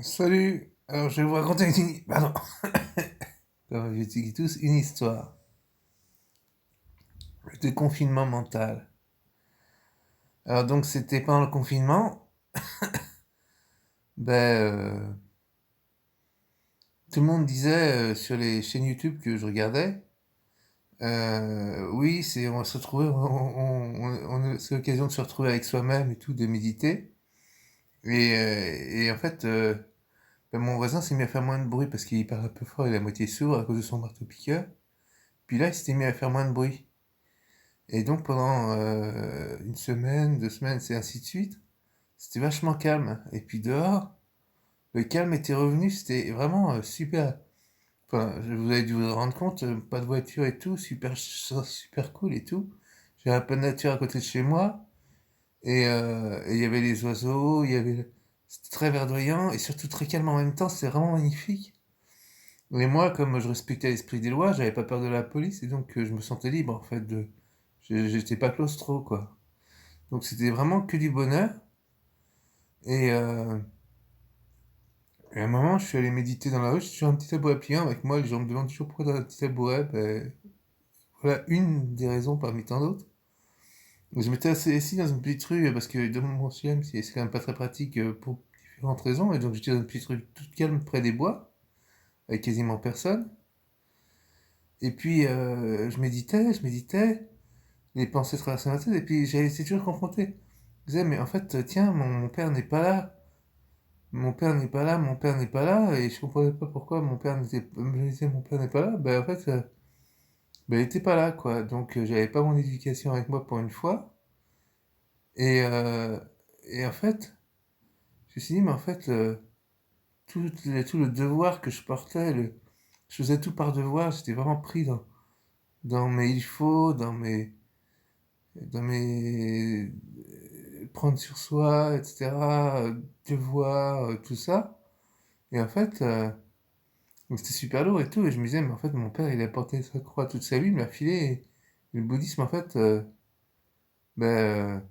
Salut, alors je vais vous raconter Pardon. Je vous dis tous une histoire de confinement mental. Alors donc c'était pendant le confinement, ben tout le monde disait sur les chaînes YouTube que je regardais, oui on va se retrouver, c'est l'occasion de se retrouver avec soi-même et tout, de méditer. Et en fait, ben, mon voisin s'est mis à faire moins de bruit parce qu'il parle un peu fort, il est à moitié sourd à cause de son marteau-piqueur. Puis là il s'était mis à faire moins de bruit. Et donc pendant une semaine, 2 semaines, c'est ainsi de suite, c'était vachement calme. Et puis dehors, le calme était revenu, c'était vraiment super. Enfin, vous avez dû vous rendre compte, pas de voiture et tout, super cool et tout. J'ai un peu de nature à côté de chez moi, et il y avait les oiseaux, c'était très verdoyant, et surtout très calme en même temps, c'était vraiment magnifique. Et moi, comme je respectais l'esprit des lois, j'avais pas peur de la police, et donc je me sentais libre en fait j'étais pas claustro, quoi. Donc c'était vraiment que du bonheur. Et, euh, et à un moment, je suis allé méditer dans la rue, j'étais sur un petit tabouret pliant avec moi, les gens me demandent toujours pourquoi dans un petit tabouret. Ben, voilà une des raisons parmi tant d'autres. Je m'étais assis dans une petite rue parce que dans mon CM, c'est quand même pas très pratique pour différentes raisons. Et donc j'étais dans une petite rue toute calme près des bois, avec quasiment personne. Et puis je méditais, les pensées traversaient ma tête, et puis j'étais toujours confronté. Je disais, mais en fait, tiens, mon père n'est pas là. Mon père n'est pas là, mon père n'est pas là, et je comprenais pas pourquoi me disait mon père n'est pas là. Ben en fait, ben, il était pas là, quoi. Donc j'avais pas mon éducation avec moi pour une fois. Et, euh, et en fait, je me suis dit, mais en fait, tout le devoir que je portais, je faisais tout par devoir, j'étais vraiment pris dans mes il faut, dans mes prendre sur soi, etc., devoir, tout ça. Et en fait, donc c'était super lourd et tout, et je me disais, mais en fait, mon père, il a porté sa croix toute sa vie, il m'a filé, et le bouddhisme, en fait, ben,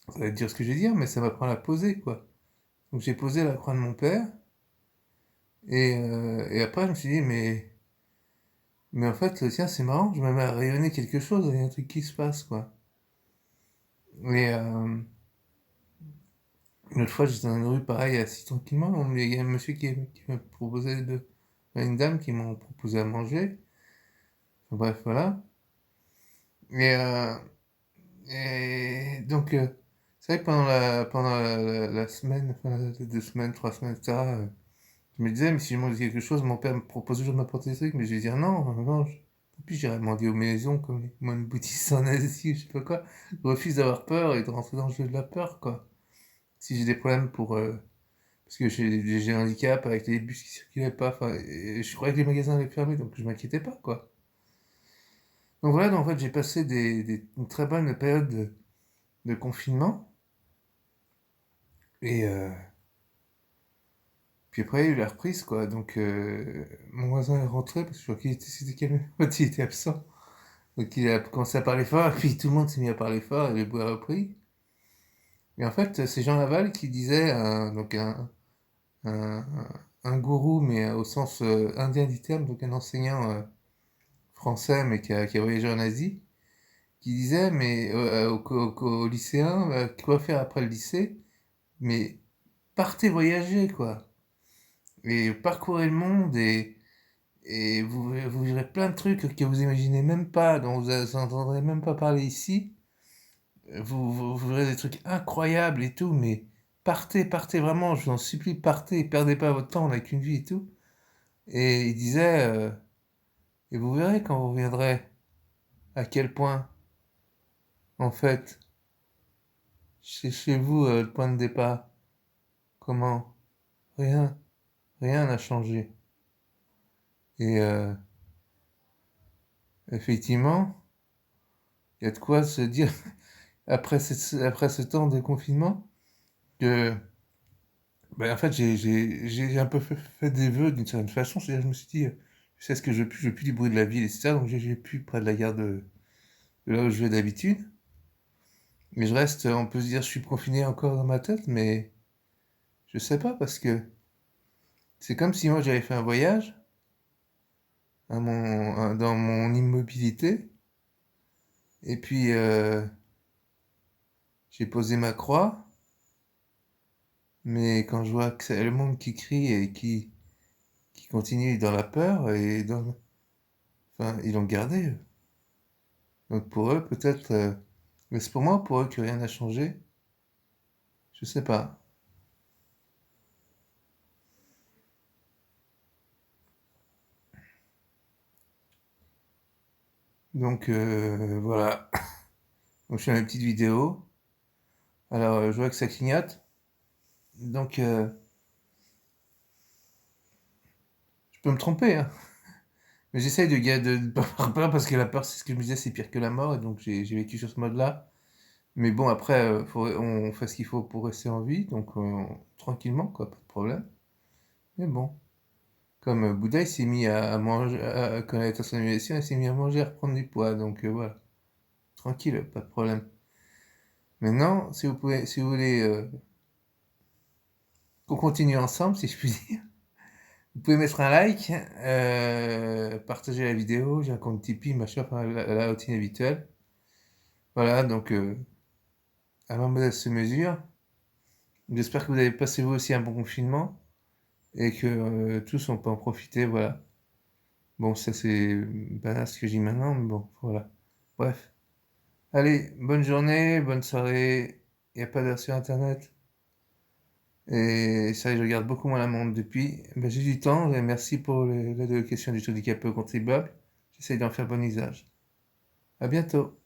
ça va dire ce que je vais dire, mais ça m'apprend à la poser, quoi. Donc j'ai posé la croix de mon père, et après, je me suis dit, mais en fait, tiens, c'est marrant, je me mets à rayonner quelque chose, il y a un truc qui se passe, quoi. Et une autre fois, j'étais dans une rue, pareil, assis tranquillement, il y a un monsieur qui m'a proposé une dame qui m'a proposé à manger. Enfin, bref, voilà. Et, euh, Et donc, c'est vrai que pendant la semaine, enfin, les 2 semaines, 3 semaines, etc., je me disais, mais si je mange quelque chose, mon père me propose toujours de m'apporter des trucs, mais je vais dire non, non. Puis j'irai demander aux maisons, comme les moines bouddhistes en Asie, je sais pas quoi. Je refuse d'avoir peur et de rentrer dans le jeu de la peur, quoi. Si j'ai des problèmes parce que j'ai un handicap avec les bus qui circulaient pas, enfin, et je croyais que les magasins allaient fermer, donc je m'inquiétais pas, quoi. Donc voilà, donc, en fait, j'ai passé une très bonne période de confinement. Et puis après, il y a eu la reprise, quoi. Donc, mon voisin est rentré parce que je crois qu'il s'était calmé quand il était absent. Donc, il a commencé à parler fort, et puis tout le monde s'est mis à parler fort, et le bruit a repris. Et en fait, c'est Jean Laval qui disait, donc un, un gourou, mais au sens indien du terme, donc un enseignant français, mais qui a voyagé en Asie, qui disait, mais aux lycéens, quoi faire après le lycée? Mais partez voyager, quoi. Et parcourez le monde, et vous verrez plein de trucs que vous imaginez même pas, dont vous n'entendrez même pas parler ici. Vous verrez des trucs incroyables et tout, mais partez vraiment, je vous en supplie, partez, perdez pas votre temps, on n'a qu'une vie et tout. Et il disait, et vous verrez quand vous reviendrez, à quel point, en fait, c'est chez vous le point de départ. Comment? Rien, rien n'a changé. Et effectivement, il y a de quoi se dire, après ce temps de confinement, que ben, en fait, j'ai un peu fait des vœux d'une certaine façon. C'est-à-dire, je me suis dit, je sais ce que je veux plus du bruit de la ville, etc. Donc, j'ai plus près de la gare de là où je vais d'habitude. Mais je reste, on peut se dire, je suis confiné encore dans ma tête, mais Je sais pas parce que c'est comme si moi j'avais fait un voyage dans mon immobilité et puis j'ai posé ma croix, mais quand je vois que c'est le monde qui crie et qui continue dans la peur enfin, ils l'ont gardé, eux. Donc pour eux, peut-être, mais c'est pour moi, pour eux, que rien n'a changé. Je sais pas. Donc voilà. Donc je fais ma petite vidéo. Alors je vois que ça clignote. Donc je peux me tromper, hein. Mais j'essaye de ne pas avoir peur parce que la peur, c'est ce que je me disais, c'est pire que la mort. Et donc j'ai vécu sur ce mode-là. Mais bon, après, on fait ce qu'il faut pour rester en vie. Donc tranquillement, quoi, pas de problème. Mais bon. Comme Bouddha, il s'est mis à manger, quand il était à son émission, il s'est mis à manger, à reprendre du poids. Donc voilà, tranquille, pas de problème. Maintenant, si vous voulez qu'on continue ensemble, si je puis dire, vous pouvez mettre un like, partager la vidéo, j'ai un compte Tipeee, machin, enfin, la routine habituelle. Voilà, donc à ma modeste mesure, j'espère que vous avez passé vous aussi un bon confinement et que tous on peut en profiter, voilà. Bon, ça c'est banal ce que je dis maintenant, mais bon, voilà. Bref. Allez, bonne journée, bonne soirée. Il n'y a pas d'heure sur Internet. Et ça, je regarde beaucoup moins la montre depuis. Ben, j'ai du temps et merci pour l'aide aux questions du handicapé au contribuable. J'essaie d'en faire bon usage. À bientôt.